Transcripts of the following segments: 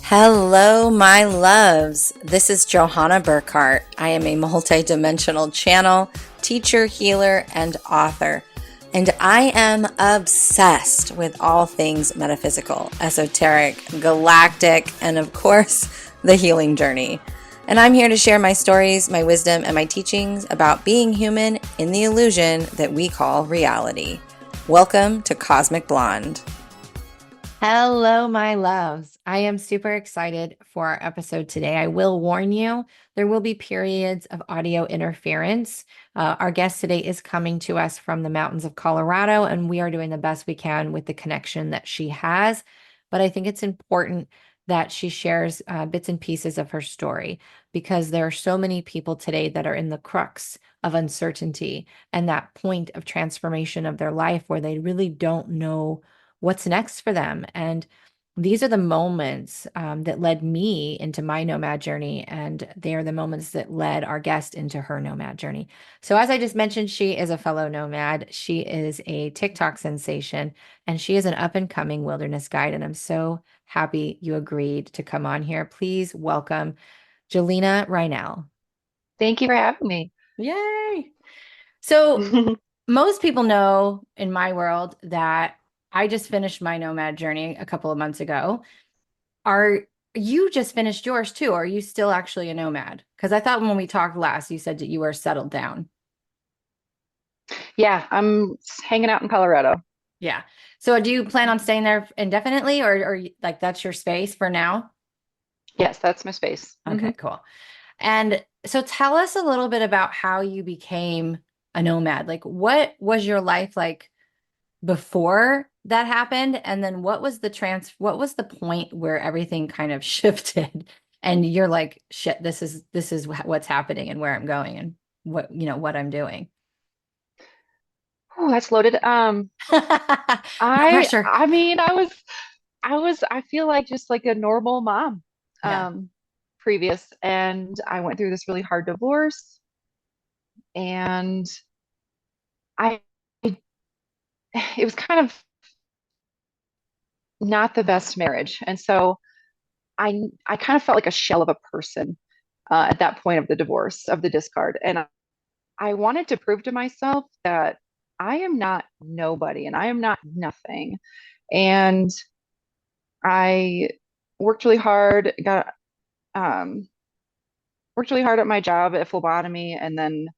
Hello, my loves. This is Johanna Burkhardt. I am a multidimensional channel, teacher, healer, and author. And I am obsessed with all things metaphysical, esoteric, galactic, and of course, the healing journey. And I'm here to share my stories, my wisdom, and my teachings about being human in the illusion that we call reality. Welcome to Cosmic Blonde. Hello, my loves. I am super excited for our episode today. I will warn you, there will be periods of audio interference. Our guest today is coming to us from the mountains of Colorado, and we are doing the best we can with the connection that she has. But I think it's important that she shares bits and pieces of her story because there are so many people today that are in the crux of uncertainty and that point of transformation of their life where they really don't know what's next for them. And these are the moments that led me into my nomad journey. And they are the moments that led our guest into her nomad journey. So, as I just mentioned, she is a fellow nomad. She is a TikTok sensation, and she is an up and coming wilderness guide. And I'm so happy you agreed to come on here. Please welcome Jilena Rinel. Thank you for having me. Yay. So, most people know in my world that I just finished my nomad journey a couple of months ago. Are you just finished yours too? Or are you still actually a nomad? Because I thought when we talked last, you said that you were settled down. Yeah, I'm hanging out in Colorado. Yeah. So do you plan on staying there indefinitely or like that's your space for now? Yes, that's my space. Okay, cool. And so tell us a little bit about how you became a nomad. Like what was your life like before that happened? And then what was the point where everything kind of shifted and you're like, shit, this is what's happening and where I'm going and what I'm doing. Oh, that's loaded. No I pressure. I mean, I feel like just like a normal mom, Yeah. um, previous, and I went through this really hard divorce, and I it was kind of not the best marriage, and so I kind of felt like a shell of a person at that point of the divorce, of the discard, and I wanted to prove to myself that I am not nobody and I am not nothing. And I worked really hard, got um, worked really hard at my job at phlebotomy, and then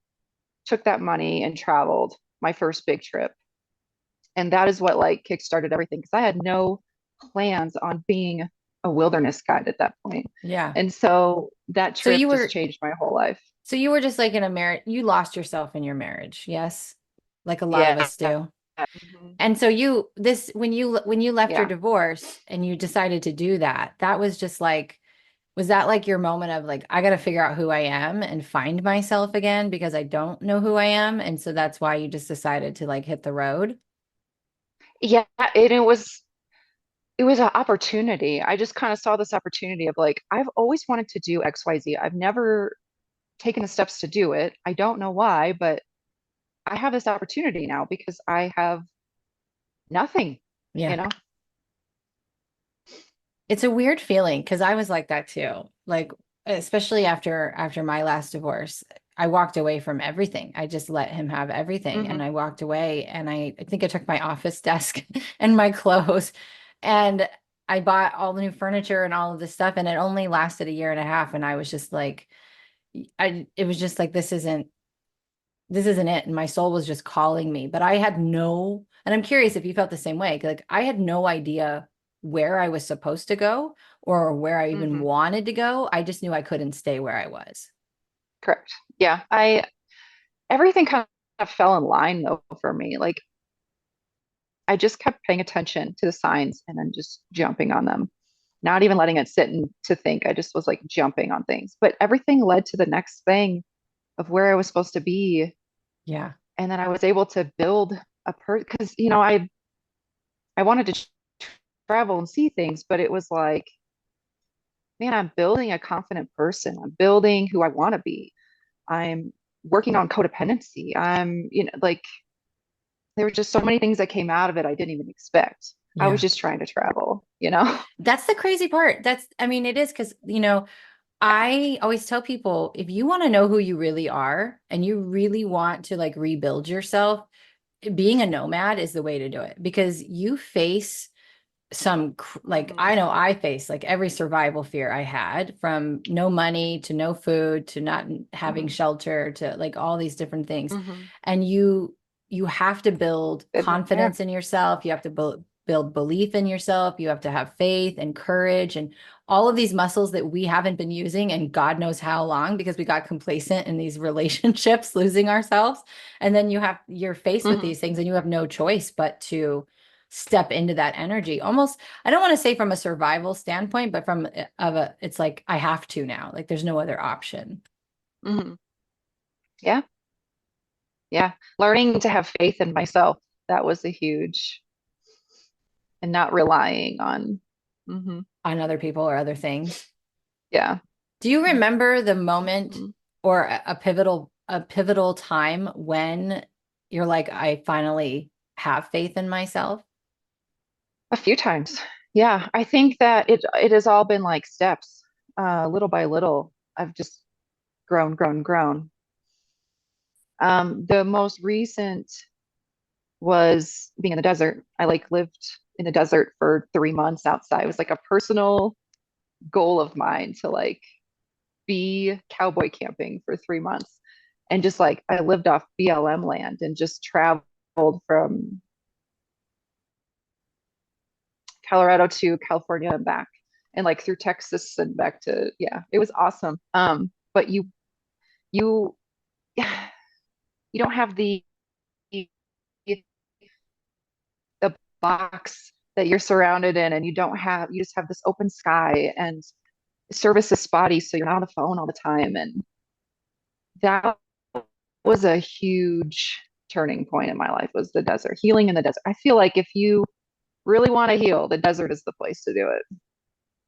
took that money and traveled my first big trip. And that is what like kickstarted everything because I had no plans on being a wilderness guide at that point. Yeah. And so that So trip you just were changed my whole life. so you were just like in a marriage, you lost yourself in your marriage, yes? Like a lot of Yeah. us do. Mhm. And so you this when you left your Yeah. divorce and you decided to do that, that was just like was that like your moment of like I got to figure out who I am and find myself again because I don't know who I am and so that's why you just decided to like hit the road? Yeah. And it was an opportunity. I just kind of saw this opportunity of like, I've always wanted to do XYZ. I've never taken the steps to do it. I don't know why, but I have this opportunity now because I have nothing, you Yeah. know? It's a weird feeling because I was like that too. Like especially after my last divorce, I walked away from everything. I just let him have everything and Hmm. I walked away and I think I took my office desk and my clothes and I bought all the new furniture and all of this stuff and it only lasted a year and a half and I was just like I it was just like this isn't it and my soul was just calling me, but I had no and I'm curious if you felt the same way. Like I had no idea where I was supposed to go or where I even Hmm. wanted to go. I just knew I couldn't stay where I was. Correct. Yeah. Everything kind of fell in line though for me. Like I just kept paying attention to the signs and then just jumping on them, not even letting it sit and to think. I just was like jumping on things, but everything led to the next thing of where I was supposed to be. Yeah. And then I was able to build because, I wanted to travel and see things, but it was like, man, I'm building a confident person. I'm building who I want to be. I'm working on codependency. I'm, like, there were just so many things that came out of it I didn't even expect. I was Yeah. just trying to travel, you know? That's the crazy part. I mean, it is because, I always tell people if you want to know who you really are and you really want to like rebuild yourself, being a nomad is the way to do it because you face like Hmm. I know I faced like every survival fear I had from no money to no food to not having Hmm. shelter to like all these different things. Hmm. And you have to build Been there. confidence in yourself. You have to build belief in yourself. You have to have faith and courage and all of these muscles that we haven't been using and God knows how long because we got complacent in these relationships, losing ourselves. And then you're faced with Hmm. these things and you have no choice but to step into that energy. Almost, I don't want to say from a survival standpoint, but it's like I have to now. Like there's no other option. Hmm. Yeah. Yeah. Learning to have faith in myself. That was a huge, and not relying on. Hmm. On other people or other things. Yeah. Do you remember the moment Hmm. or a pivotal time when you're like, I finally have faith in myself? A few times. Yeah. I think that it has all been like steps, little by little. I've just grown, grown, grown. The most recent was being in the desert. I like lived in the desert for 3 months outside. It was like a personal goal of mine to like be cowboy camping for 3 months. And just like I lived off BLM land and just traveled from Colorado to California and back and like through Texas and back to, yeah, it was awesome. But you you don't have the box that you're surrounded in, and you just have this open sky, and service is spotty, so you're not on the phone all the time. And that was a huge turning point in my life, was the desert, healing in the desert. I feel like if you really want to heal, the desert is the place to do it.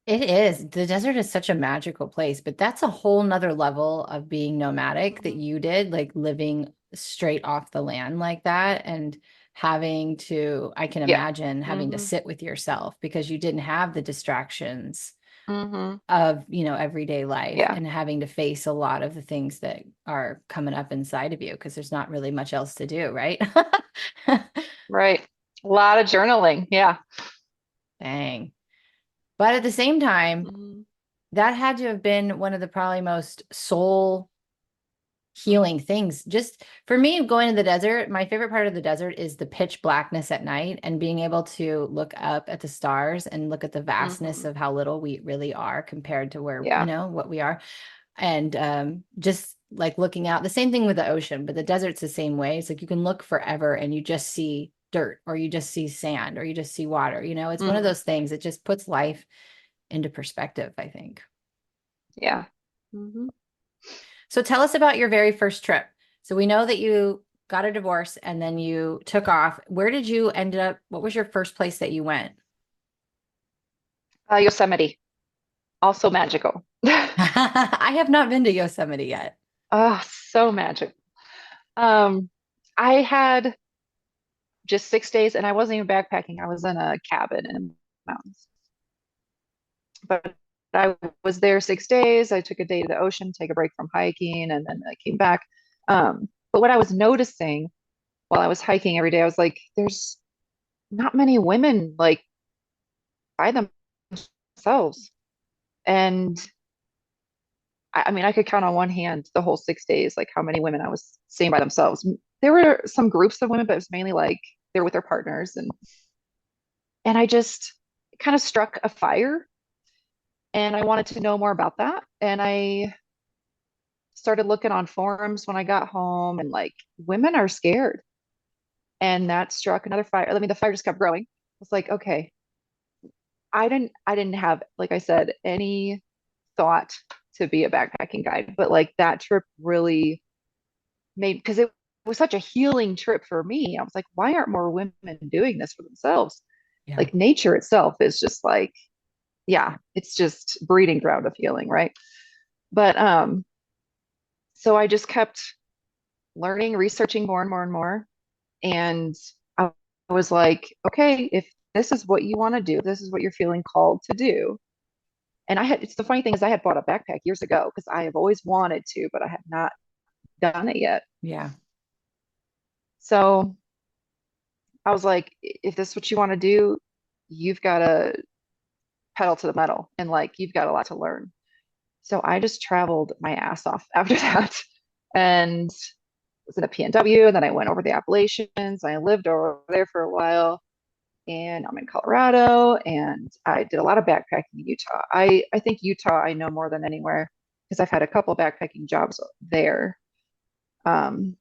It is. The desert is such a magical place, but that's a whole nother level of being nomadic that Mhm. you did, like living straight off the land like that and I can Yeah. imagine having to Hmm. sit with yourself because you didn't have the distractions Hmm. of, everyday life Yeah. and having to face a lot of the things that are coming up inside of you because there's not really much else to do, right? Right. A lot of journaling. Yeah. Dang. But at the same time, Hmm. that had to have been one of the probably most soul Hmm. healing things. Just for me, going to the desert, my favorite part of the desert is the pitch blackness at night and being able to look up at the stars and look at the vastness Hmm. of how little we really are compared to where, Yeah. what we are. And just like looking out, the same thing with the ocean, but the desert's the same way. It's like you can look forever and you just see dirt or you just see sand or you just see water. It's one of Hmm. those things that just puts life into perspective, I think. Yeah. Hmm. So tell us about your very first trip. So we know that you got a divorce and then you took off. Where did you end up? What was your first place that you went? Yosemite, also magical. I have not been to Yosemite yet. Oh, so magic. Um, I had just 6 days, and I wasn't even backpacking. I was in a cabin in the mountains. But I was there 6 days. I took a day to the ocean, take a break from hiking, and then I came back. But what I was noticing while I was hiking every day, I was like, there's not many women like by themselves. And I mean, I could count on one hand the whole 6 days, like how many women I was seeing by themselves. There were some groups of women, but it was mainly like they're with their partners. And I just kind of struck a fire, and I wanted to know more about that. And I started looking on forums when I got home, and like women are scared. And that struck another fire. I mean, the fire just kept growing. I was like, okay, I didn't have, like I said, any thought to be a backpacking guide, but like that trip really made, because it was such a healing trip for me. I was like, why aren't more women doing this for themselves? Yeah. Like nature itself is just like, yeah, it's just breeding ground of healing, right? But so I just kept learning, researching more and more and more. And I was like, okay, if this is what you want to do. This is what you're feeling called to do. And it's the funny thing is I had bought a backpack years ago because I have always wanted to, but I had not done it yet. Yeah. So I was like, if this is what you want to do, you've got to pedal to the metal and like you've got a lot to learn. So I just traveled my ass off after that and was in a PNW. And then I went over the Appalachians. I lived over there for a while and I'm in Colorado and I did a lot of backpacking in Utah. I think Utah I know more than anywhere because I've had a couple backpacking jobs there,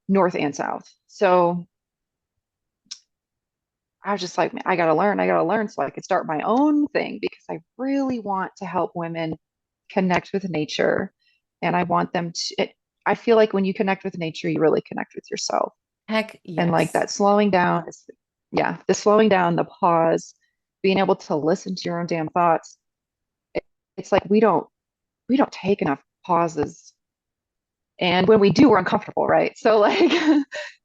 north and south. So I was just like, man, I gotta learn so I could start my own thing because I really want to help women connect with nature. And I want them I feel like when you connect with nature, you really connect with yourself. Heck And like yes. that slowing down is, yeah, the slowing down, the pause, being able to listen to your own damn thoughts. It, it's like we don't take enough pauses. And when we do, we're uncomfortable, right? So like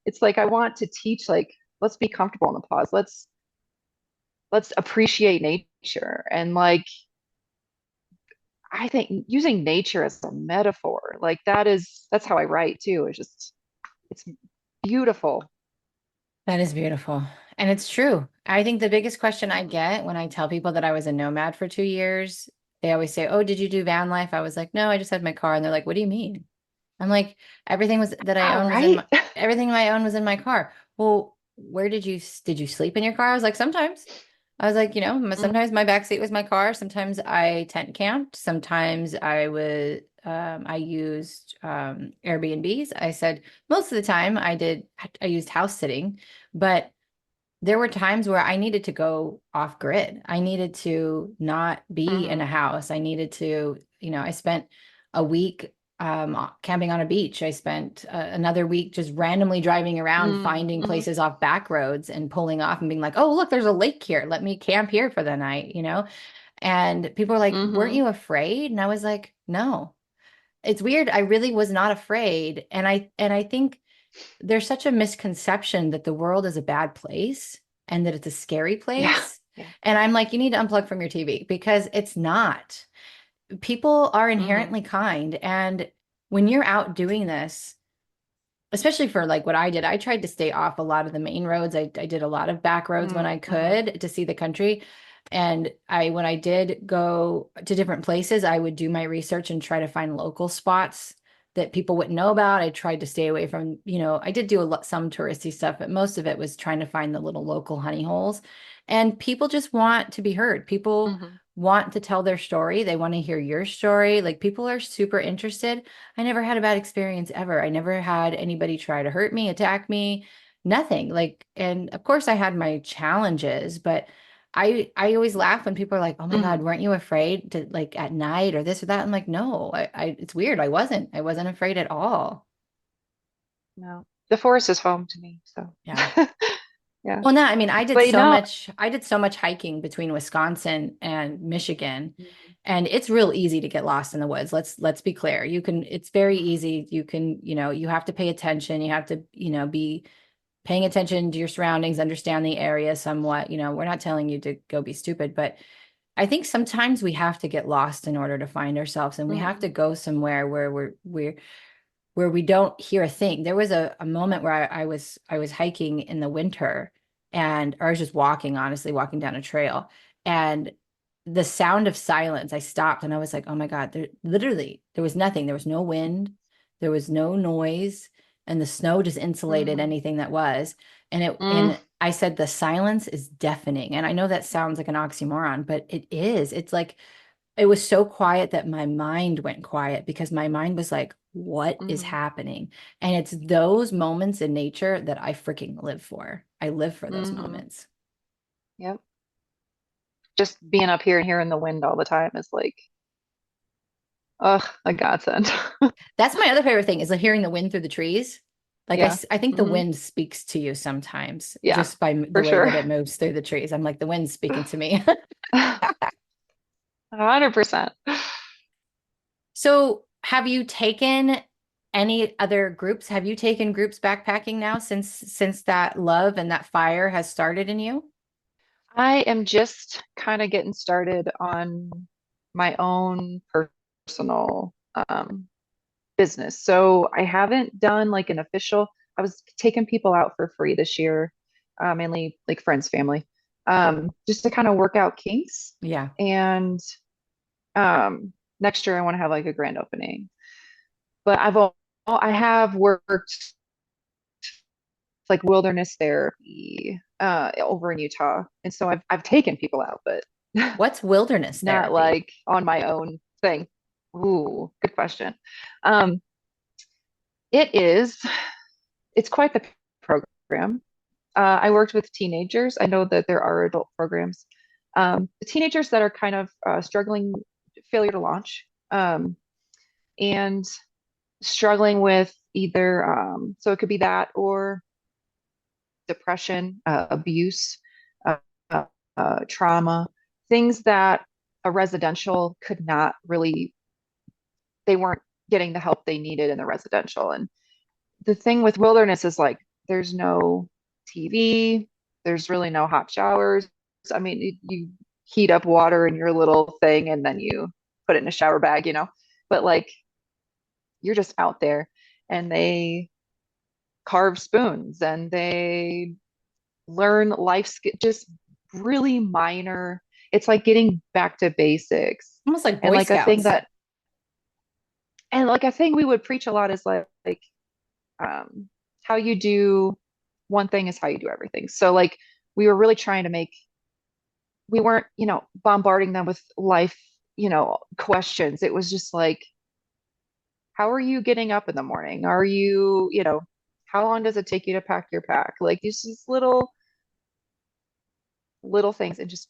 it's like I want to teach like let's be comfortable in the pause. Let's appreciate nature and like I think using nature as a metaphor like that's how I write too. It's beautiful. That is beautiful. And it's true. I think the biggest question I get when I tell people that I was a nomad for 2 years, they always say, "Oh, did you do van life?" I was like, "No, I just had my car." And they're like, "What do you mean?" I'm like, everything was that I All own was in right. my everything I own was in my car. Well, where did you sleep in your car? I was like, sometimes. I was like, Mm, sometimes my back seat was my car. Sometimes I tent camped. Sometimes I used Airbnbs. I said most of the time I used house sitting, but there were times where I needed to go off grid. I needed to not be in mhm, a house. I needed to, I spent a week camping on a beach. I spent another week just randomly driving around, mm, finding mhm, places off back roads and pulling off and being like, oh, look, there's a lake here. Let me camp here for the night, And people were like, weren't mhm, you afraid? And I was like, no. It's weird. I really was not afraid. And I think there's such a misconception that the world is a bad place and that it's a scary yeah, place. yeah, And I'm like, you need to unplug from your TV because it's not. People are mhm, inherently kind. And when you're out doing this, especially for like what I did, I tried to stay off a lot of the main roads. I did a lot of back roads when I mhm, could to see the country. And when I did go to different places, I would do my research and try to find local spots that people wouldn't know about. I tried to stay away from, I did do some touristy stuff, but most of it was trying to find the little local honey holes. And people just want to be heard. People mhm, want to tell their story. They want to hear your story. Like people are super interested. I never had a bad experience ever. I never had anybody try to hurt me, attack me, nothing. Like, and of course I had my challenges, but I always laugh when people are like, "Oh my God, mhm. weren't you afraid to like at night or this or that?" I'm like, "No, it's weird. I wasn't. I wasn't afraid at all." No, the forest is home to me. So Yeah. yeah, Well, no, I mean, but I did so much hiking between Wisconsin and Michigan, mhm, and it's real easy to get lost in the woods. Let's be clear. It's very mhm, easy. You can, you have to pay attention. You have to, be paying attention to your surroundings, understand the area somewhat. We're not telling you to go be stupid, but I think sometimes we have to get lost in order to find ourselves, and we have to mhm, go somewhere where where we don't hear a thing. There was a moment where I was hiking in the winter and or I was just walking, honestly, walking down a trail. And the sound of silence, I stopped and I was like, oh my God, there was nothing. There was no wind, there was no noise, and the snow just insulated mhm, anything that was. mm, And I said the silence is deafening. And I know that sounds like an oxymoron, but it is. It's like it was so quiet that my mind went quiet because my mind was like, what is mhm, happening? And it's those moments in nature that I freaking live for. I live for those mhm. moments. Yep. Just being up here and hearing the wind all the time is like, ugh, a godsend. That's my other favorite thing is like hearing the wind through the trees. Like Yeah. I think the Hmm. wind speaks to you sometimes Yeah, just by for the way sure. that it moves through the trees. I'm like, the wind's speaking to me. 100%. So, have you taken any other groups? Have you taken groups backpacking now since that love and that fire has started in you? I am just kind of getting started on my own personal business. So I haven't done like an official, I was taking people out for free this year, mainly like friends, family, just to kind of work out kinks. Yeah. And next year I want to have like a grand opening. But I have worked like wilderness therapy over in Utah. And so I've taken people out, but What's wilderness not therapy? like on my own thing. Ooh, good question. Um, it is, it's quite the program. I worked with teenagers. I know that there are adult programs. The teenagers that are kind of struggling, failure to launch, and struggling with either, so it could be that or depression, abuse, uh, trauma, things that a residential could not really, they weren't getting the help they needed in the residential. And the thing with wilderness is like there's no TV, there's really no hot showers. I mean, you heat up water in your little thing and then you put it in a shower bag, but like you're just out there and they carve spoons and they learn life just really minor. It's like getting back to basics. Almost like And Boy like a thing Scouts. that, and like a thing we would preach a lot is like um, how you do one thing is how you do everything. So like we were really trying to make, we weren't, bombarding them with life, questions. It was just like, how are you getting up in the morning? Are you, how long does it take you to pack your pack? Like these little things and just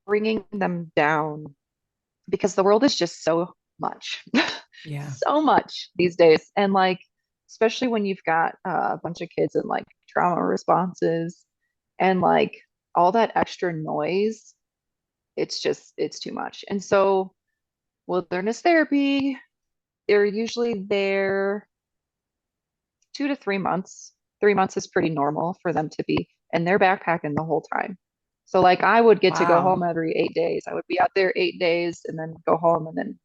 bringing them down because the world is just so much, Yeah. so much these days. And like, especially when you've got a bunch of kids and like trauma responses and like all that extra noise, it's too much. And so wilderness therapy, they're usually there 2 to 3 months. 3 months is pretty normal for them to be, and they're backpacking the whole time. So like I would get to go Wow. home every 8 days. I would be out there 8 days and then go home and then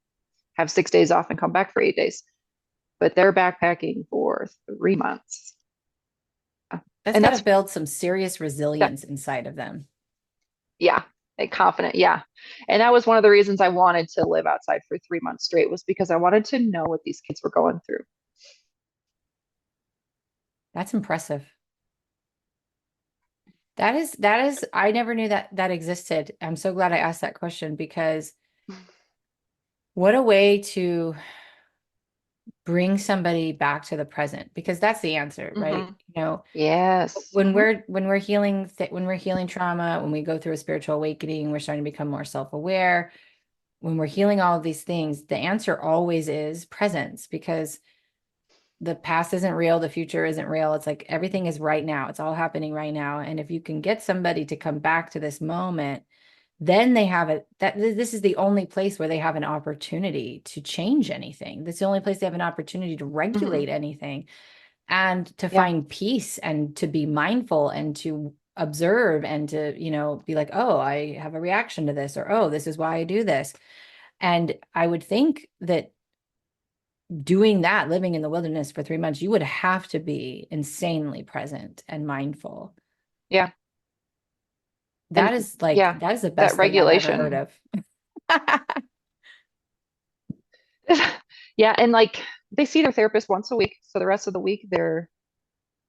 have 6 days off and come back for 8 days. But they're backpacking for 3 months. That's And got to that's build some serious that, resilience inside of them. yeah, confident, yeah. And that was one of the reasons I wanted to live outside for 3 months straight was because I wanted to know what these kids were going through. That's impressive. That is I never knew that existed. I'm so glad I asked that question because what a way to bring somebody back to the present because that's the answer, right? Hmm. You know, Yes. when Hmm. we're healing when we're healing trauma, when we go through a spiritual awakening, we're starting to become more self-aware. When we're healing all of these things, the answer always is presence because the past isn't real, the future isn't real. It's like everything is right now. It's all happening right now. And if you can get somebody to come back to this moment, then they have it that this is the only place where they have an opportunity to change anything. That's the only place they have an opportunity to Hmm. regulate anything and to Yeah. find peace and to be mindful and to observe and to, be like, oh, I have a reaction to this, or oh, this is why I do this. And I would think that doing that, living in the wilderness for 3 months, you would have to be insanely present and mindful. Yeah. That And is like, yeah, that is the that best thing I've ever heard regulation. of. Yeah. And like they see their therapist once a week. So the rest of the week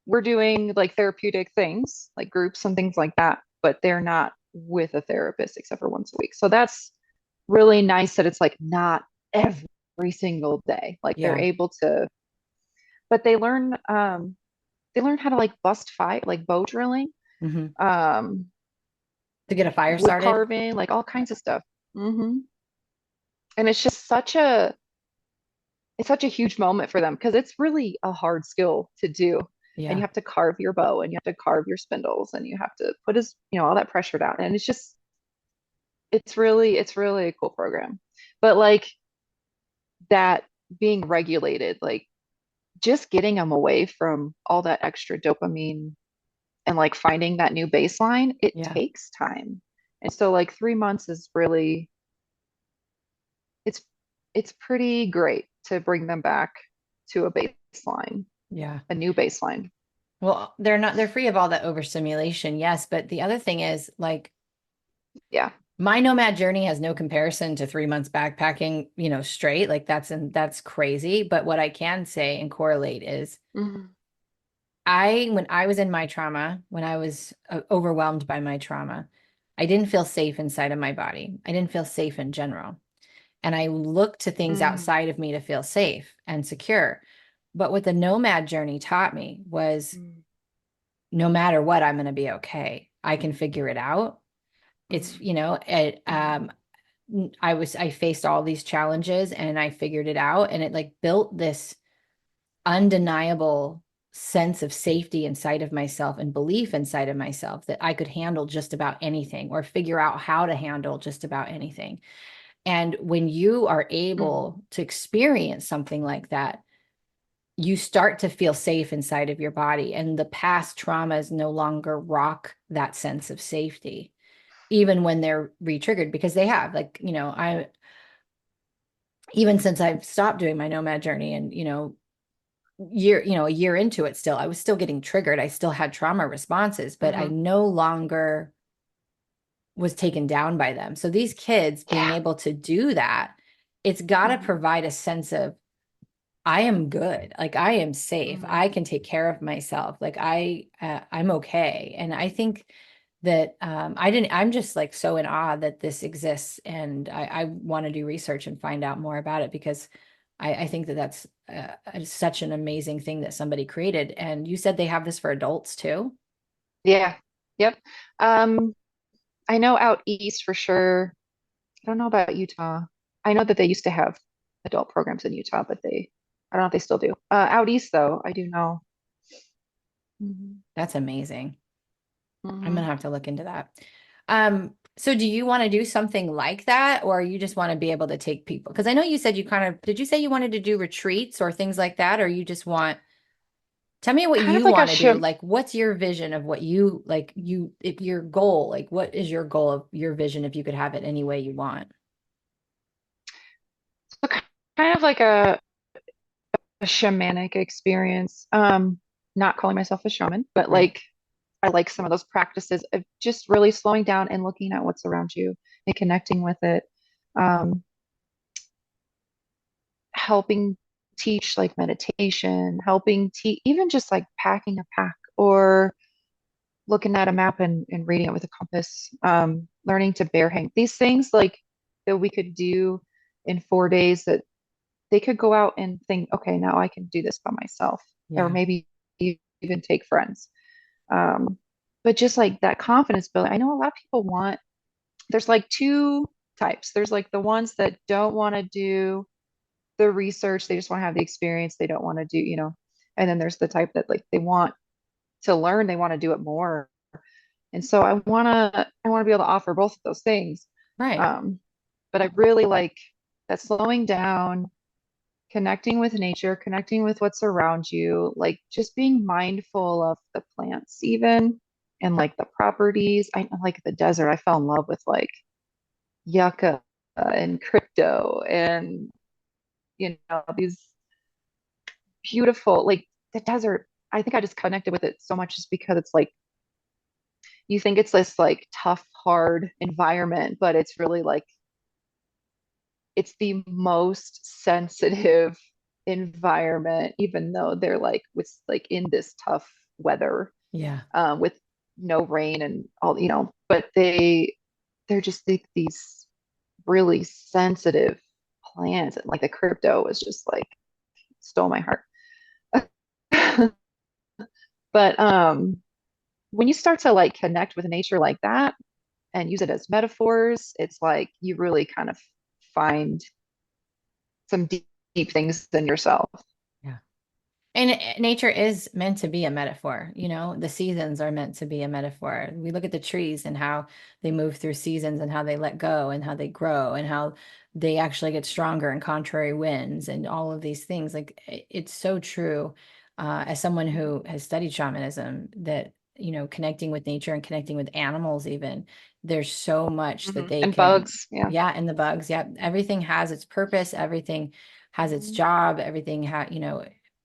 we're doing like therapeutic things, like groups and things like that, but they're not with a therapist except for once a week. So that's really nice that it's like not every single day. Like they're Yeah. able to, but they learn how to like bust fight, like bow drilling, Hmm. um, To get a fire wood started. carving, like all kinds of stuff. Hmm. And it's just it's such a huge moment for them because it's really a hard skill to do. And you Yeah. have to carve your bow and you have to carve your spindles and you have to put all that pressure down. And it's really a cool program. But like that being regulated, like just getting them away from all that extra dopamine and like finding that new baseline, it Yeah. takes time. And so like 3 months is really it's it's pretty great to bring them back to a baseline, Yeah. a new baseline. Well, they're free of all that overstimulation, yes. But the other thing is, like, Yeah. my nomad journey has no comparison to 3 months backpacking, straight. Like that's crazy. But what I can say and correlate is Mhm. when I was in my trauma, when I was overwhelmed by my trauma, I didn't feel safe inside of my body. I didn't feel safe in general. And I looked to things Mm. outside of me to feel safe and secure. But what the nomad journey taught me was Mm. no matter what, I'm going to be okay. I can figure it out. It's, Mm. it, I faced all these challenges and I figured it out. And it like built this undeniable sense of safety inside of myself and belief inside of myself that I could handle just about anything or figure out how to handle just about anything. And when you are Mm. able to experience something like that, you start to feel safe inside of your body, and the past traumas no longer rock that sense of safety, even when they're re-triggered, because they have, like, I even since I've stopped doing my nomad journey and, a year into it still, I was still getting triggered. I still had trauma responses, but I Mhm. no longer was taken down by them. So these kids being Yeah. able to do that, it's got to Mhm. provide a sense of I am good. Like I am safe. Mhm. I can take care of myself. Like I'm okay. And I think that I'm just like so in awe that this exists, and I want to do research and find out more about it because I think that that's such an amazing thing that somebody created. And you said they have this for adults too, Yeah. Yep. Um, I know out east for sure. I don't know about Utah. I know that they used to have adult programs in Utah, but I don't know if they still do. Out east though, I do know. Mhm. that's amazing. I'm gonna Mhm. have to look into that. So do you want to do something like that, or you just want to be able to take people? Because I know you said did you say you wanted to do retreats or things like that, or you just want, tell me what Kind of you like a want to do. shim. Like, what's your vision of what you like, if your goal, like, what is your goal of your vision if you could have it any way you want? Kind of like a shamanic experience. Not calling myself a shaman, but Right. like I like some of those practices of just really slowing down and looking at what's around you and connecting with it. Um, Helping teach like meditation, helping teach even just like packing a pack or looking at a map and reading it with a compass, learning to bear hang. These things like that we could do in 4 days that they could go out and think, okay, now I can do this by myself, or Yeah. maybe even take friends. Um, but just like that confidence building, I know a lot of people want, there's like two types. There's like the ones that don't want to do the research, they just want to have the experience, they don't want to do, and then there's the type that like they want to learn, they want to do it more. And so I want to be able to offer both of those things. Right. Um, but I really like that slowing down, connecting with nature, connecting with what's around you, like just being mindful of the plants even and like the properties. I like the desert. I fell in love with like yucca and crypto and these beautiful like the desert. I think I just connected with it so much just because it's like you think it's this like tough, hard environment, but it's really like it's the most sensitive environment, even though they're like with like in this tough weather, Yeah. with no rain and all, but they're just these really sensitive plants. And like the crypto was just like stole my heart. But when you start to like connect with nature like that and use it as metaphors, it's like you really kind of find some deep things in yourself. Yeah. And nature is meant to be a metaphor. The seasons are meant to be a metaphor. We look at the trees and how they move through seasons and how they let go and how they grow and how they actually get stronger in contrary winds and all of these things. Like it's so true. As someone who has studied shamanism, that connecting with nature and connecting with animals even. There's so much that they And can, bugs. Yeah. yeah, and the bugs, yeah. Everything has its purpose, everything has its Mhm. job, everything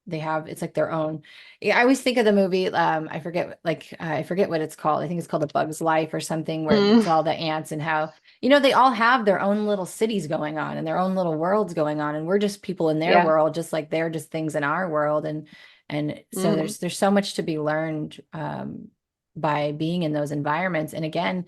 they have, it's like their own. Yeah, I always think of the movie, I forget what it's called. I think it's called A Bug's Life or something, where it's Mm, all the ants and how, they all have their own little cities going on and their own little worlds going on. And we're just people in their yeah. world, just like they're just things in our world. And so Mhm. there's so much to be learned by being in those environments. And again,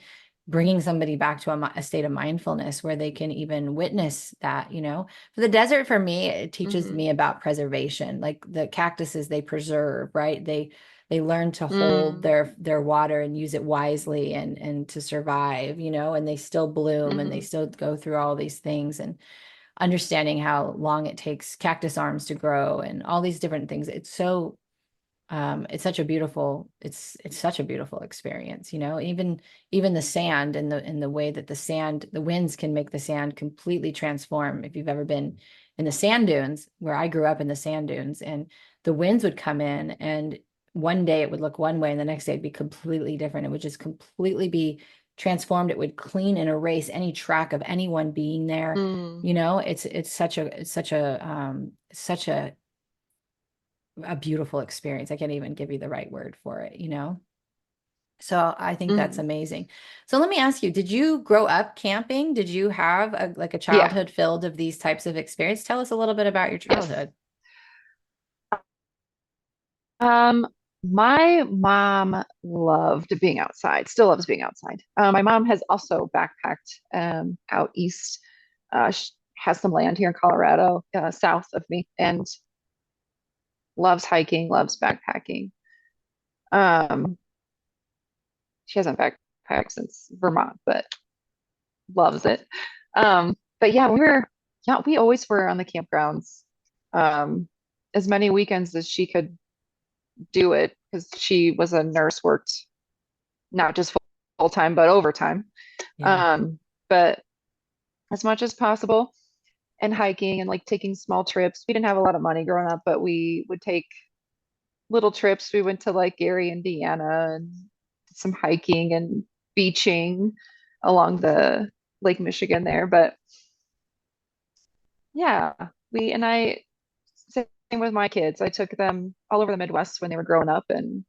bringing somebody back to a state of mindfulness where they can even witness that, for the desert, for me, it teaches Mhm. me about preservation. Like the cactuses, they preserve, right? They learn to hold Mm. their water and use it wisely and to survive, and they still bloom and they Mhm. still go through all these things, and understanding how long it takes cactus arms to grow and all these different things. It's such a beautiful experience, even the sand and the way that the winds can make the sand completely transform. If you've ever been in the sand dunes, where I grew up in the sand dunes, and the winds would come in, and one day it would look one way and the next day it'd be completely different. It would just completely be transformed. It would clean and erase any track of anyone being there. Mm. It's such a beautiful experience. I can't even give you the right word for it. So I think that's Mhm. amazing. So let me ask you, did you grow up camping? Did you have a Yeah. childhood filled of these types of experience? Tell us a little bit about your Yes. childhood. Um, my mom loved being outside, still loves being outside. My mom has also backpacked out east. She has some land here in Colorado, south of me, and loves hiking, loves backpacking. Um, she hasn't backpacked since Vermont, but loves it. But yeah, we always were on the campgrounds, um, as many weekends as she could do it because she was a nurse, worked not just full time, but overtime. Yeah. Um, but as much as possible, and hiking and like taking small trips. We didn't have a lot of money growing up, but we would take little trips. We went to like Gary, Indiana, and did some hiking and beaching along the Lake Michigan there. But yeah, same with my kids. I took them all over the Midwest when they were growing up and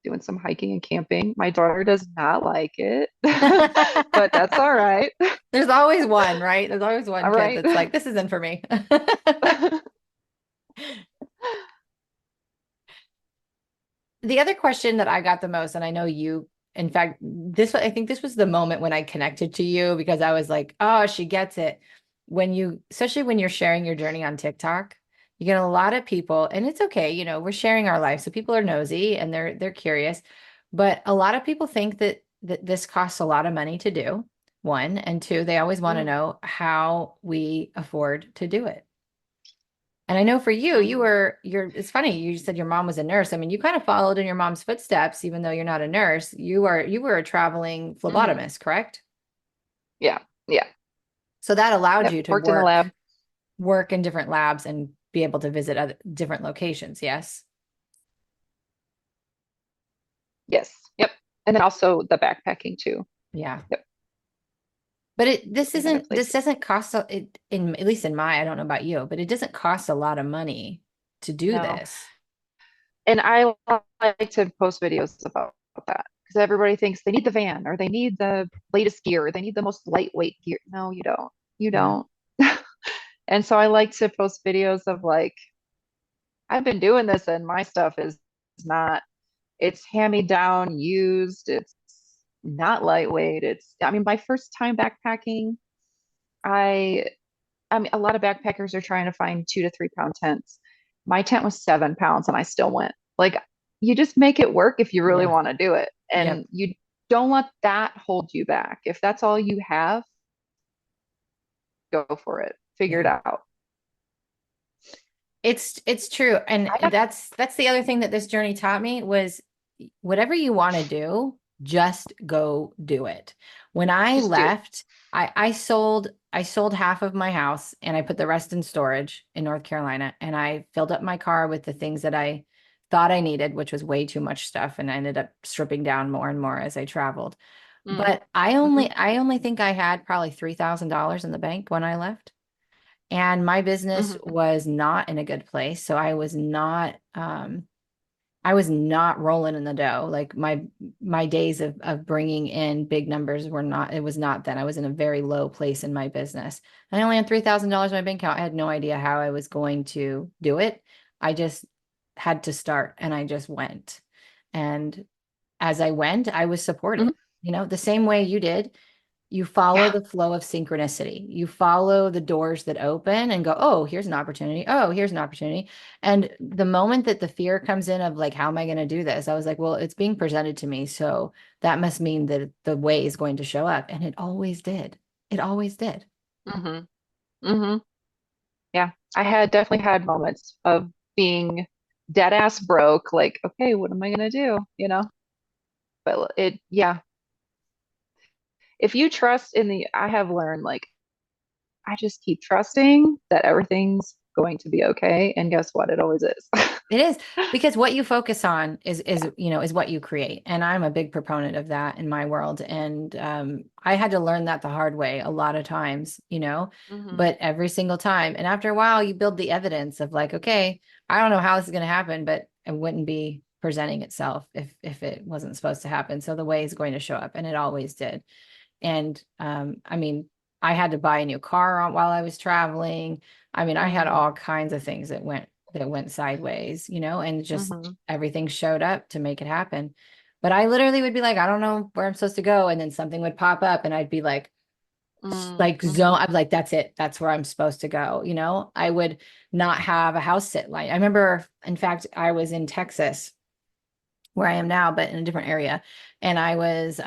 doing some hiking and camping. My daughter does not like it, but that's all right. There's always one, right? There's always All one kid right. that's like, this isn't for me. The other question that I got the most, and I know you, in fact, I think this was the moment when I connected to you, because I was like, oh, she gets it. Especially when you're sharing your journey on TikTok, you get a lot of people, and it's okay, we're sharing our life. So people are nosy and they're curious, but a lot of people think that this costs a lot of money to do, one, and two, they always want to Mm, know how we afford to do it. And I know for you, mhm. it's funny, you said your mom was a nurse. I mean, you kind of followed in your mom's footsteps, even though you're not a nurse. You were a traveling Mhm. phlebotomist, correct? Yeah. Yeah. So that allowed Yep. you to Worked in the lab. work in different labs and be able to visit other different locations. Yes. Yes. Yep. And then also the backpacking too. Yeah. Yep. But this Seeing other places. doesn't cost at least in I don't know about you, but it doesn't cost a lot of money to do No. this. And I like to post videos about that because everybody thinks they need the van or they need the latest gear or they need the most lightweight gear. No, you don't. You Yeah. don't. And so I like to post videos of like, I've been doing this and my stuff is not, it's hand-me-down, used, it's not lightweight. I mean, my first time backpacking, I I mean, a lot of backpackers are trying to find 2 to 3 pound tents. My tent was 7 pounds and I still went. Like, you just make it work if you really Yeah. want to do it. Yep. And you don't let that hold you back. If that's all you have, go for it. Figure it Yeah. out. It's true. And I got, that's the other thing that this journey taught me was whatever you want to do, just go do it. When I just do it. left, I sold half of my house and I put the rest in storage in North Carolina, and I filled up my car with the things that I thought I needed, which was way too much stuff. And I ended up stripping down more and more as I traveled. Mm. But Hmm. I only think I had probably $3,000 in the bank when I left. And my business Hmm. was not in a good place. So I was not rolling in the dough. Like my days of bringing in big numbers were not, it was not then. I was in a very low place in my business. I only had $3,000 in my bank account. I had no idea how I was going to do it. I just had to start and I just went. And as I went, I was supported, Hmm. the same way you did. You follow Yeah. the flow of synchronicity. You follow the doors that open and go, oh, here's an opportunity. Oh, here's an opportunity. And the moment that the fear comes in of like, how am I going to do this? I was like, well, it's being presented to me. So that must mean that the way is going to show up. And it always did. It always did. Hmm. Hmm. Yeah. I had definitely had moments of being dead ass broke, like, okay, what am I gonna do? But yeah, if you trust in I have learned, like, I just keep trusting that everything's going to be okay. And guess what? It always is. It is because what you focus on is what you create. And I'm a big proponent of that in my world. And I had to learn that the hard way a lot of times, Hmm. but every single time. And after a while, you build the evidence of like, okay, I don't know how this is going to happen, but it wouldn't be presenting itself if it wasn't supposed to happen. So the way is going to show up, and it always did. And I mean, I had to buy a new car while I was traveling. I mean, I had Hmm. all kinds of things that went sideways, and just Hmm. everything showed up to make it happen. But I literally would be like, I don't know where I'm supposed to go, and then something would pop up, and I'd be like zone. Hmm. I'd be like, that's it. That's where I'm supposed to go. I would not have a house sit line. I remember, in fact, I was in Texas where I am now, but in a different area. And I was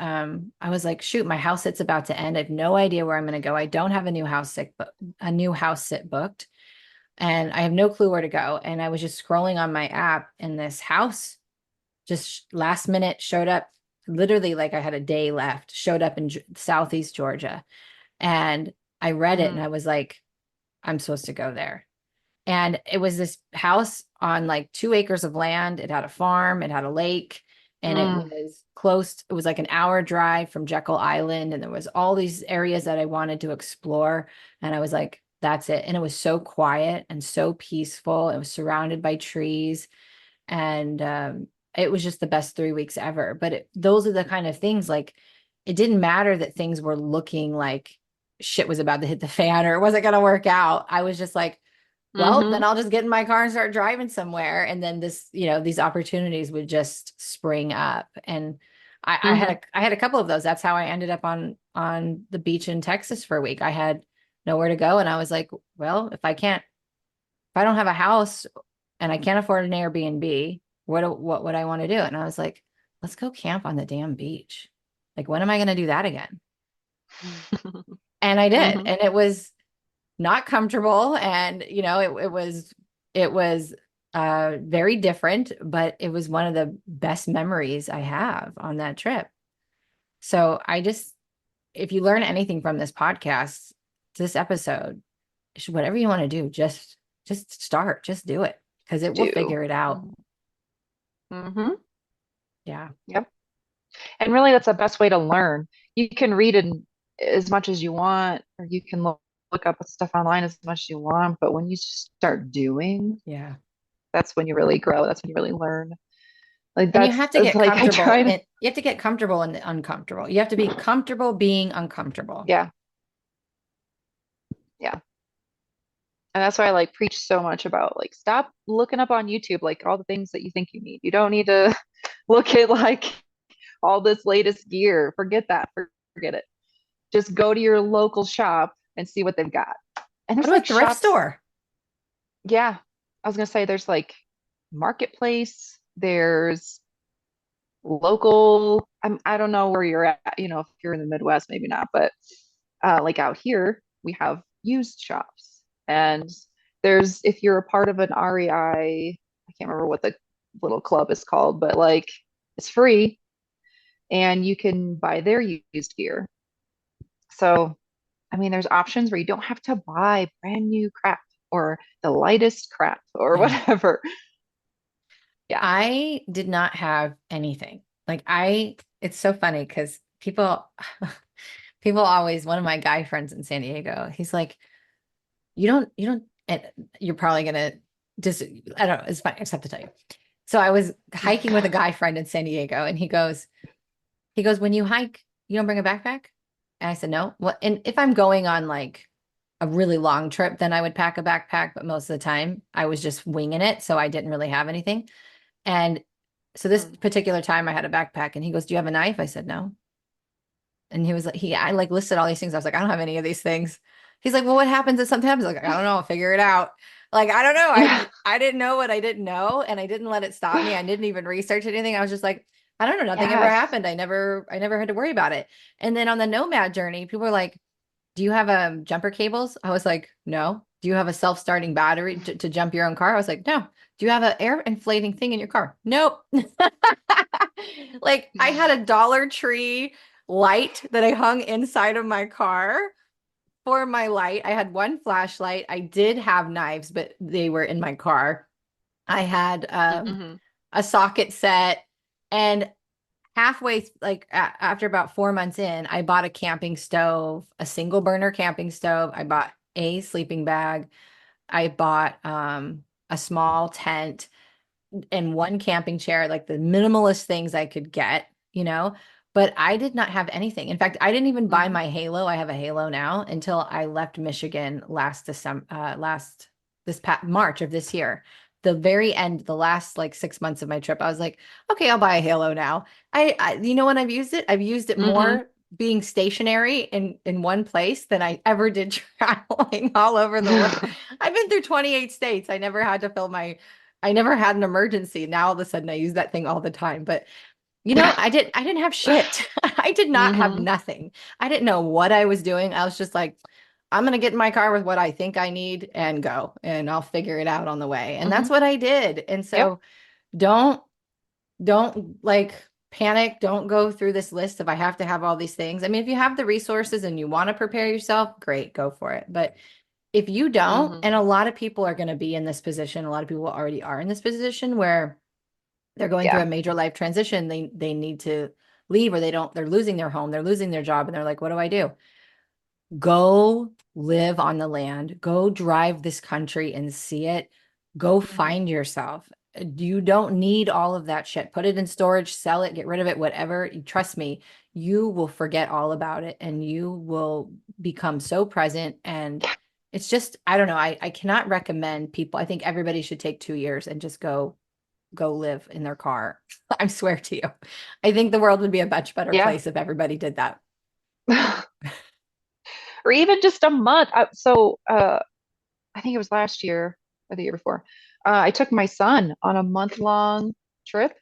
like, shoot, my house sit's about to end. I have no idea where I'm going to go. I don't have a new house sit booked, and I have no clue where to go. And I was just scrolling on my app, and this house just last minute showed up, literally like I had a day left, showed up in Southeast Georgia. And I read it and Hmm. I was like, I'm supposed to go there. And it was this house on like 2 acres of land. It had a farm, it had a lake, and it Hmm. was close. It was like an hour drive from Jekyll Island. And there was all these areas that I wanted to explore. And I was like, that's it. And it was so quiet and so peaceful. It was surrounded by trees. And it was just the best 3 weeks ever. But those are the kind of things, like, it didn't matter that things were looking like shit was about to hit the fan or it wasn't going to work out. I was just like, well, then Hmm. I'll just get in my car and start driving somewhere. And then these opportunities would just spring up. And Hmm. I had a couple of those. That's how I ended up on the beach in Texas for a week. I had nowhere to go. And I was like, well, if I don't have a house and I can't afford an Airbnb, what would I want to do? And I was like, let's go camp on the damn beach. Like, when am I going to do that again? And I did. Hmm. And it was not comfortable, and it was very different, but it was one of the best memories I have on that trip. So if you learn anything from this podcast, this episode, whatever you want to do, just start, just do it, because it will Do. figure it out. Hmm. Yeah. Yep. And really, that's the best way to learn. You can read it as much as you want, or you can look up stuff online as much as you want. But when you start doing, Yeah. that's when you really grow. That's when you really learn. Like And you have to that's get like I comfortable, tried. and you have to get comfortable in the uncomfortable. You have to be comfortable being uncomfortable. Yeah, yeah. And that's why I like preach so much about like stop looking up on YouTube like all the things that you think you need. You don't need to look at like all this latest gear. Forget that. Forget it. Just go to your local shop and see what they've got. And Go there's to a like thrift shops. store. Yeah, I was gonna say there's like marketplace, there's local. I don't know where you're at, if you're in the Midwest, maybe not, but like out here, we have used shops. And there's if you're a part of an REI, I can't remember what the little club is called, but like it's free and you can buy their used gear. So, I mean, there's options where you don't have to buy brand new crap or the lightest crap or Yeah. whatever. Yeah. I did not have anything. It's so funny because people always, one of my guy friends in San Diego, he's like, you don't, and you're probably gonna just, I don't know, it's fine. I just have to tell you. So I was hiking with a guy friend in San Diego, and he goes, when you hike, you don't bring a backpack? And I said, no. Well, and if I'm going on like a really long trip, then I would pack a backpack. But most of the time I was just winging it. So I didn't really have anything. And so this Mm. particular time I had a backpack, and he goes, do you have a knife? I said, no. And he was like, I like listed all these things. I was like, I don't have any of these things. He's like, well, what happens if something happens? I was like, I don't know. I'll figure it out. Like, I don't know. I didn't know what I didn't know, and I didn't let it stop me. I didn't even research anything. I was just like, I don't know. Nothing ever Yes. happened. I never had to worry about it. And then on the nomad journey, people were like, do you have jumper cables? I was like, no. Do you have a self-starting battery to jump your own car? I was like, no. Do you have an air inflating thing in your car? Nope. Like I had a Dollar Tree light that I hung inside of my car for my light. I had one flashlight. I did have knives, but they were in my car. I had Hmm. a socket set, and halfway, like after about 4 months in, I bought a camping stove, a single burner camping stove. I bought a sleeping bag. I bought a small tent and one camping chair, like the minimalist things I could get, you know. But I did not have anything. In fact, I didn't even buy Hmm. my Halo. I have a Halo now until I left Michigan last December, this past March of this year. The very end, the last like 6 months of my trip, I was like, okay, I'll buy a Halo now. You know when I've used it? I've used it Hmm. more being stationary in one place than I ever did traveling all over the world. I've been through 28 states. I never had an emergency. Now all of a sudden I use that thing all the time. But I didn't have shit. I did not have Hmm. nothing. I didn't know what I was doing. I was just like, I'm gonna get in my car with what I think I need and go, and I'll figure it out on the way. And that's Hmm. what I did. And Yep. so don't don't like panic. Don't go through this list of I have to have all these things. I mean, if you have the resources and you want to prepare yourself, great, go for it. But if you don't, Hmm. and a lot of people are going to be in this position, a lot of people already are in this position where they're going through a Yeah. major life transition. They need to leave, or they're losing their home, they're losing their job, and they're like, what do I do? Go live on the land, go drive this country and see it, go Hmm. find yourself. You don't need all of that shit. Put it in storage, sell it, get rid of it, whatever. Trust me, you will forget all about it, and you will become so present. And it's just, I don't know. I cannot recommend people. I think everybody should take 2 years and just go live in their car. I swear to you. I think the world would be a much better Yeah. place if everybody did that. Or even just a month. I think it was last year or the year before. I took my son on a month-long trip.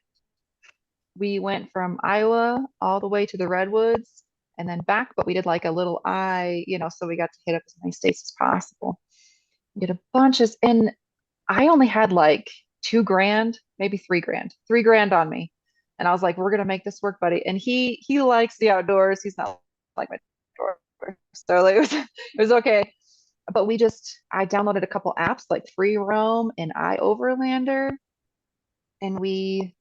We went from Iowa all the way to the Redwoods and then back, but we did like a little so we got to hit up as many states as possible. We did a bunch of, and I only had like 2 grand, maybe 3 grand, 3 grand on me. And I was like, we're gonna make this work, buddy. And he likes the outdoors. He's not like my daughter. So like, it was okay. But I downloaded a couple apps like Free Roam and iOverlander, and we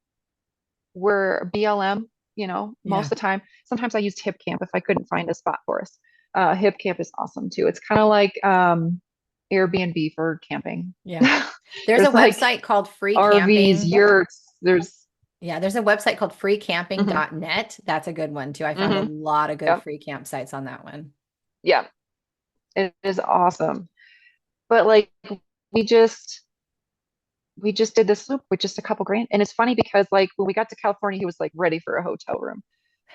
were BLM, most Yeah. of the time. Sometimes I used HipCamp if I couldn't find a spot for us. HipCamp is awesome too. It's kind of like Airbnb for camping. Yeah. There's a There's like website called Free RVs, Camping. yurts. There's Yeah, there's a website called mhm, freecamping.net. That's a good one too. I found a mhm, lot of good yep, free campsites on that one. yeah, it is awesome. But like we just we just did this loop with just a couple grand. And it's funny because like when we got to California, he was like ready for a hotel room.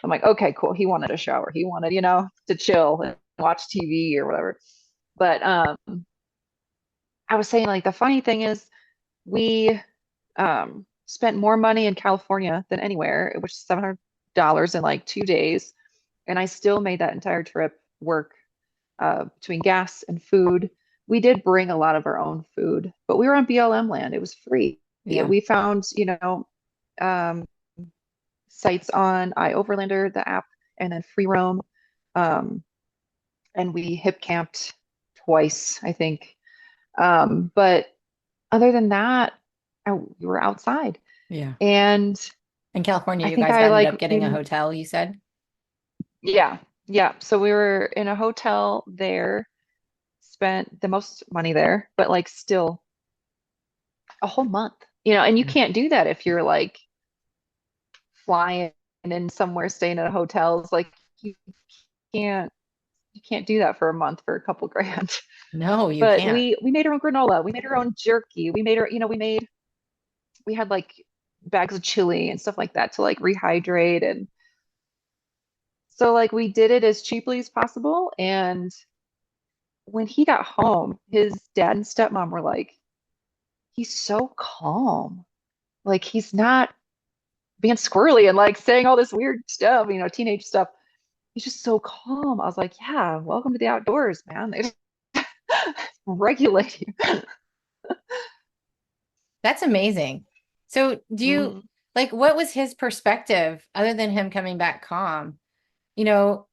I'm like, okay, cool. He wanted a shower. He wanted, to chill and watch TV or whatever. But I was saying like the funny thing is we spent more money in California than anywhere, which is $700 in like 2 days. And I still made that entire trip work between gas and food. We did bring a lot of our own food, but we were on BLM land. It was free. Yeah. We found, um, sites on iOverlander, the app, and then Free Roam. Um, and we hip camped twice, I think. But other than that, we were outside. Yeah. And In California, I you think guys I ended like up getting a hotel, you said? yeah, yeah. So we were in a hotel there, spent the most money there, but like still a whole month, and you Yeah. can't do that if you're like flying in somewhere, staying at hotels. Like you can't you can't do that for a month for a couple grand. No, you But can't. we made our own granola, we made our own jerky, we had like bags of chili and stuff like that to like rehydrate. And so like we did it as cheaply as possible. And when he got home, his dad and stepmom were like, he's so calm. Like he's not being squirrely and like saying all this weird stuff, teenage stuff. He's just so calm. I was like, yeah, welcome to the outdoors, man. They just regulate you. That's amazing. So, do you Mhm. like what was his perspective other than him coming back calm? You know,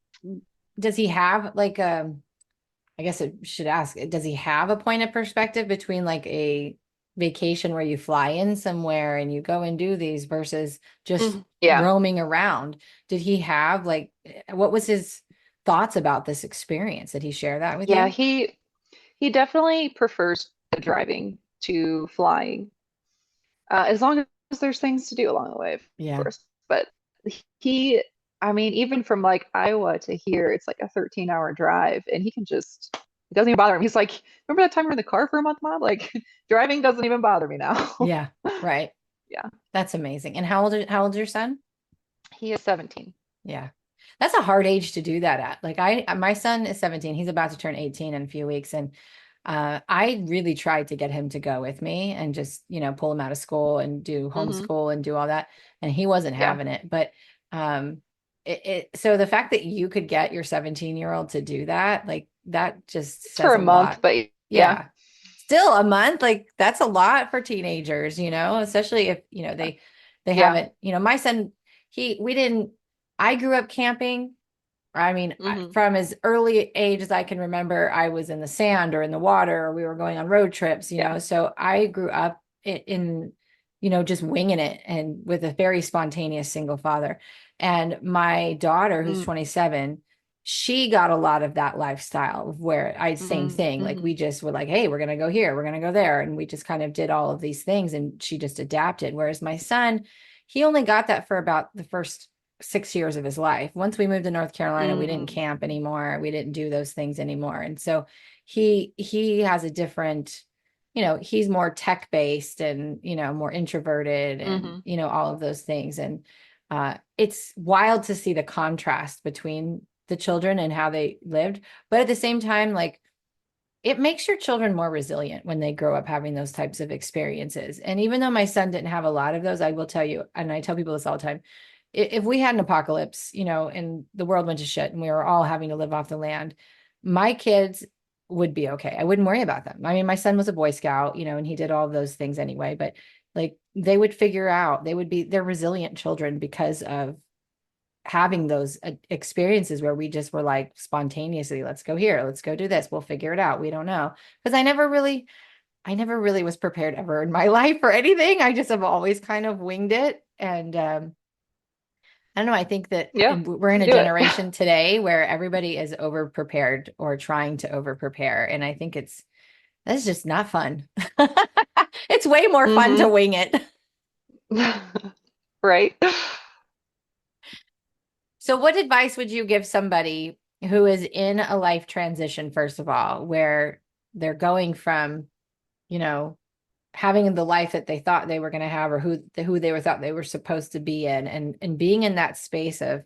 does he have like I guess I should ask, does he have a point of perspective between like a vacation where you fly in somewhere and you go and do these versus just Yeah. roaming around? Did he have like, what was his thoughts about this experience? Did he share that with Yeah, you? he definitely prefers the driving to flying. As long as there's things to do along the way, of Yeah. course. But he, I mean, even from like Iowa to here, it's like a 13-hour drive, and it doesn't even bother him. He's like, remember that time we were in the car for a month, Mom? Like, driving doesn't even bother me now. Yeah. Right. Yeah, That's amazing. And how old's your son? he is 17. Yeah. That's a hard age to do that at. Like my son is 17. He's about to turn 18 in a few weeks. And I really tried to get him to go with me and just, pull him out of school and do Hmm. homeschool and do all that. And he wasn't Yeah, having it. But so the fact that you could get your 17-year-old to do that, like that just it's for says a a month, lot. but yeah, Yeah. Still a month, like that's a lot for teenagers, especially if, they yeah. haven't, my son, we didn't, I grew up camping. I mean, Hmm. from as early age as I can remember, I was in the sand or in the water, or we were going on road trips, Yeah. So I grew up in, just winging it and with a very spontaneous single father. And my daughter, who's Mm-hmm. 27, she got a lot of that lifestyle where same thing. Like Hmm. we just were like, hey, we're going to go here, we're going to go there. And we just kind of did all of these things and she just adapted. Whereas my son, he only got that for about the first 6 years of his life. Once we moved to North Carolina, we didn't Hmm. camp anymore. We didn't do those things anymore. And so he has a different, he's more tech based and, more introverted and, Hmm. all of those things. And it's wild to see the contrast between the children and how they lived. But at the same time, like it makes your children more resilient when they grow up having those types of experiences. And even though my son didn't have a lot of those, I will tell you, and I tell people this all the time, if we had an apocalypse, and the world went to shit and we were all having to live off the land, my kids would be okay. I wouldn't worry about them. I mean, my son was a Boy Scout, and he did all of those things anyway, but like they would figure out, they're resilient children because of having those experiences where we just were like spontaneously, let's go here, let's go do this, we'll figure it out. We don't know. Because I never really was prepared ever in my life for anything. I just have always kind of winged it. And I don't know. I think that Yeah, we're in you a do it. generation today where everybody is over prepared or trying to over prepare. And I think that's just not fun. It's way more fun to Hmm. wing it. Right. So, what advice would you give somebody who is in a life transition, first of all, where they're going from, you know, having the life that they thought they were going to have or who they were thought they were supposed to be in and being in that space of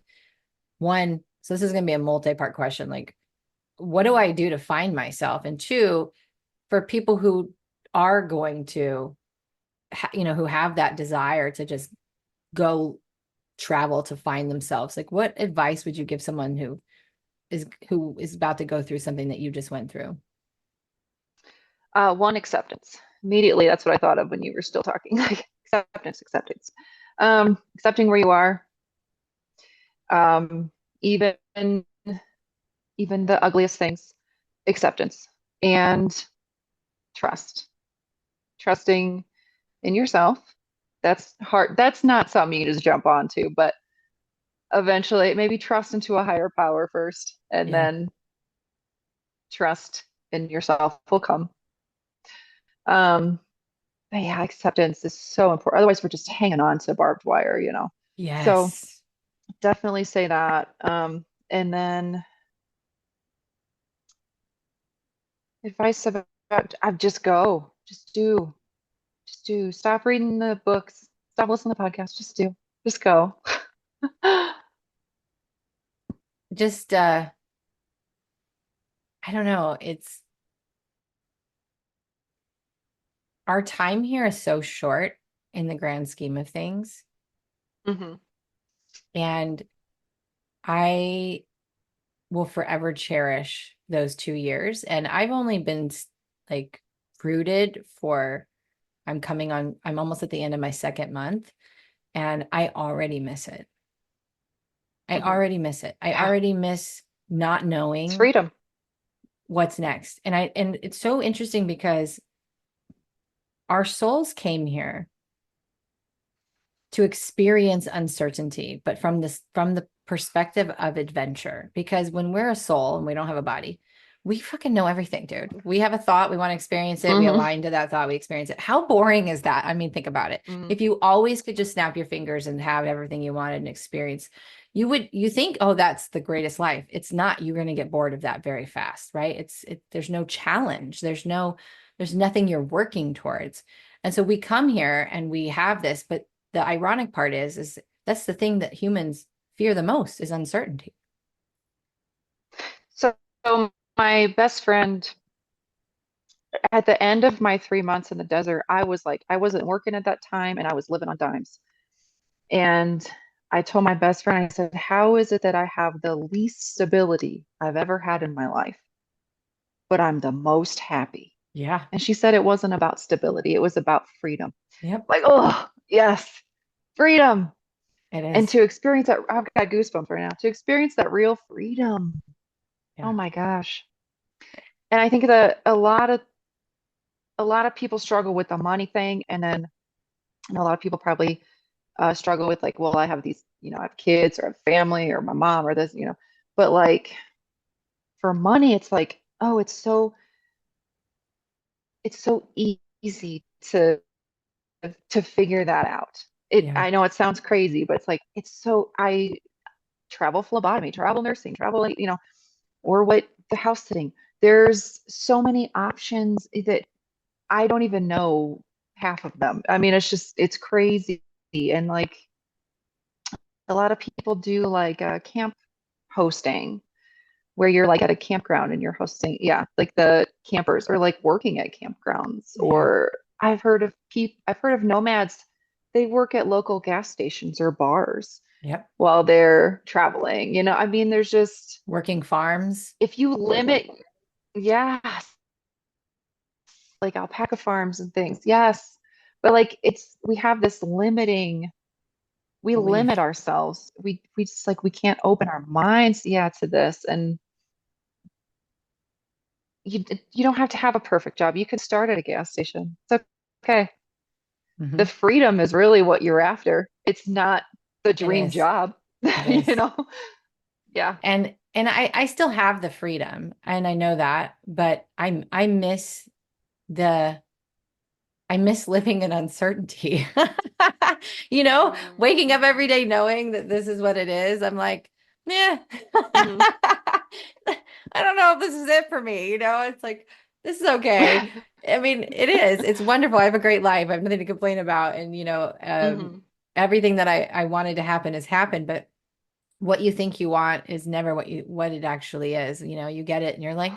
one, so this is going to be a multi-part question, like what do I do to find myself? And two, for people who are going to who have that desire to just go travel to find themselves, like what advice would you give someone who is about to go through something that you just went through? One, acceptance. Immediately, that's what I thought of when you were still talking. Like acceptance. Accepting where you are, um, even even the ugliest things, acceptance and trust. Trusting in yourself That's hard. That's not something you just jump onto, but eventually maybe trust into a higher power first, and Yeah. then trust in yourself will come. Um, but yeah, acceptance is so important. Otherwise, we're just hanging on to barbed wire, you know. So Yes. definitely say that. And then advice about I just go, just do. Stop reading the books, stop listening to podcasts, just do, just go. Just I don't know. It's our time here is so short in the grand scheme of things. Hmm. And I will forever cherish those 2 years. And I've only been like rooted for, I'm almost at the end of my second month and I already miss it. I Hmm. already miss it. I Yeah, already miss not it's knowing freedom. what's next. And it's so interesting because our souls came here to experience uncertainty, but from the perspective of adventure. Because when we're a soul and we don't have a body, we fucking know everything, dude. We have a thought, we want to experience it, we Hmm. align to that thought, we experience it. How boring is that? I mean, think about it. Hmm. If you always could just snap your fingers and have everything you wanted and experience, you think, oh, that's the greatest life. It's not. You're going to get bored of that very fast, right? There's no challenge. There's nothing you're working towards. And so we come here and we have this, but the ironic part is that's the thing that humans fear the most is uncertainty. So, so my best friend, at the end of my 3 months in the desert, I was like, I wasn't working at that time and I was living on dimes. And I told my best friend, I said, how is it that I have the least stability I've ever had in my life, but I'm the most happy? Yeah. And she said it wasn't about stability, it was about freedom. Yep. Like, oh, yes, freedom. It And is. to experience that, I've got goosebumps right now, to experience that real freedom. Oh Yeah. my gosh. And I think that a lot of people struggle with the money thing, and then and a lot of people probably struggle with like, well, I have these, I have kids or I have family or my mom or this, but like for money, it's like, oh, it's so easy to figure that out. Yeah. I know it sounds crazy, but it's like I travel phlebotomy, travel nursing, travel, or what the house sitting. There's so many options that I don't even know half of them. I mean, it's crazy. And like a lot of people do like camp hosting where you're like at a campground and you're hosting, yeah, like the campers or like working at campgrounds. Yeah. Or I've heard of nomads, they work at local gas stations or bars Yep. while they're traveling. I mean, there's just, Working farms. if you limit, yes, like alpaca farms and things, yes. But like we have this we limit Belief. ourselves. We just like we can't open our minds, yeah, to this. And you don't have to have a perfect job. You can start at a gas station. It's okay. The Hmm. freedom is really what you're after. It's not the It dream is. job, It you is. know? Yeah. And I still have the freedom and I know that, but the I miss living in uncertainty. Waking up every day knowing that this is what it is. I'm like, yeah. Hmm. I don't know if this is it for me. It's like, this is okay. I mean, it is. It's wonderful. I have a great life. I have nothing to complain about. And, Hmm. everything that I wanted to happen has happened, but what you think you want is never what it actually is. You get it and you're like,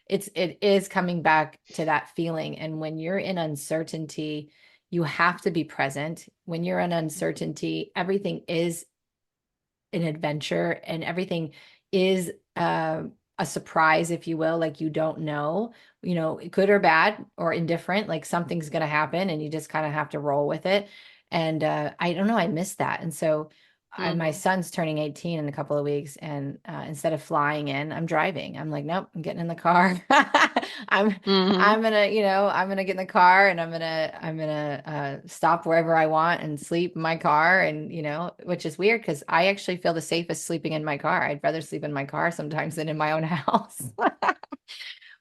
it is coming back to that feeling. And when you're in uncertainty, you have to be present. When you're in uncertainty, everything is an adventure and everything is a surprise, if you will. Like you don't know, good or bad or indifferent, like something's going to happen and you just kind of have to roll with it. And I don't know, I miss that. And so my Hmm. son's turning 18 in a couple of weeks. And instead of flying in, I'm driving. I'm like, nope, I'm getting in the car. Hmm. I'm gonna, I'm gonna get in the car and I'm gonna stop wherever I want and sleep in my car, and which is weird because I actually feel the safest sleeping in my car. I'd rather sleep in my car sometimes than in my own house.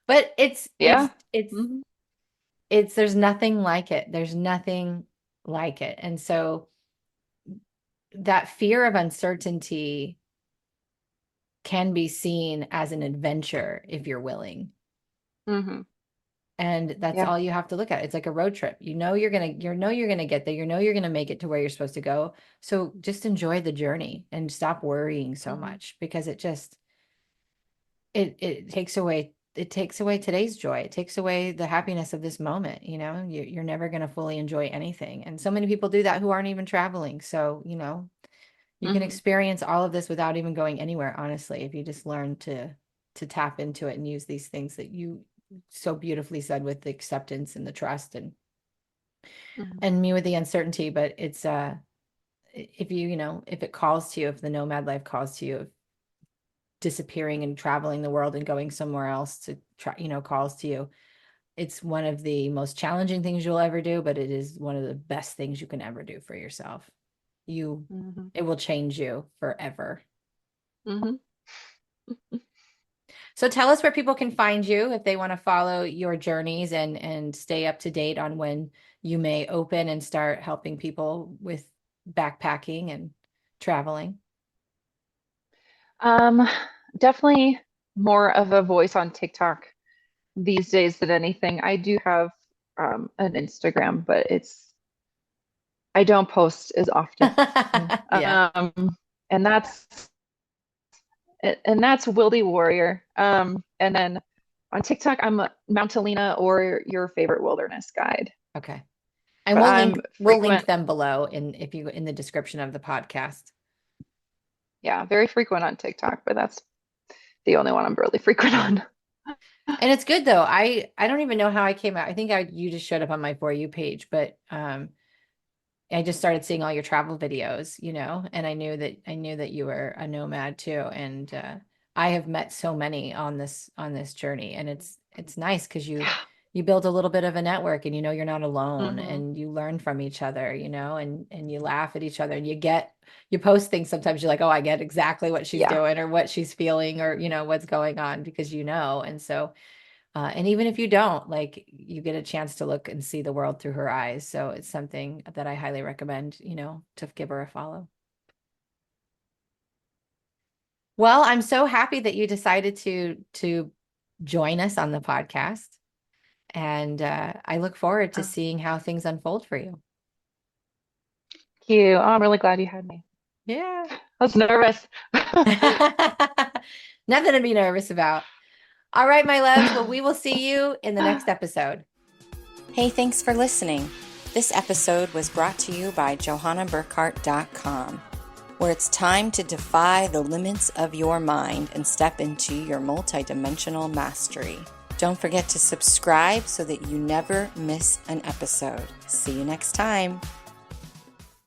But Yeah. Hmm. there's nothing like it. There's nothing like it. And so that fear of uncertainty can be seen as an adventure if you're willing. Hmm. And that's Yeah. all you have to look at. It's like a road trip. You're gonna get there. You're gonna make it to where you're supposed to go. So just enjoy the journey and stop worrying so Hmm. much, because it takes away today's joy. It takes away the happiness of this moment. You're never gonna fully enjoy anything. And so many people do that who aren't even traveling. So, you can Hmm. experience all of this without even going anywhere, honestly, if you just learn to tap into it and use these things that you so beautifully said, with the acceptance and the trust, Hmm. and me with the uncertainty. But it's if it calls to you, if the nomad life calls to you, if disappearing and traveling the world and going somewhere else to try, calls to you, it's one of the most challenging things you'll ever do, but it is one of the best things you can ever do for yourself. you Hmm. it will change you forever. Hmm. So tell us where people can find you if they want to follow your journeys and stay up to date on when you may open and start helping people with backpacking and traveling. Um, Definitely more of a voice on TikTok these days than anything. I do have an Instagram, but I don't post as often. Yeah. And that's Wildy Warrior. And then on TikTok, I'm Mountalina, or your favorite wilderness guide. Okay. And But we'll link I'm we'll link frequent, them below in the description of the podcast. yeah, very frequent on TikTok, but that's the only one I'm really frequent Yeah. on. And it's good though. I don't even know how I came out. I think you just showed up on my For You page, but I just started seeing all your travel videos, and I knew that you were a nomad too. And I have met so many on this journey, and it's nice because you build a little bit of a network, and you're not alone, Hmm. and you learn from each other, and you laugh at each other, and you post things. Sometimes you're like, oh, I get exactly what she's Yeah. doing or what she's feeling, or what's going on, because and so and even if you don't, like, you get a chance to look and see the world through her eyes. So it's something that I highly recommend, to give her a follow. Well, I'm so happy that you decided to join us on the podcast. And I look forward to Oh, seeing how things unfold for you. cute. Oh, I'm really glad you had me. Yeah. I was nervous. Nothing to be nervous about. All right, my loves. Well, we will see you in the next episode. Hey, thanks for listening. This episode was brought to you by JohannaBurkhardt.com, where it's time to defy the limits of your mind and step into your multidimensional mastery. Don't forget to subscribe so that you never miss an episode. See you next time.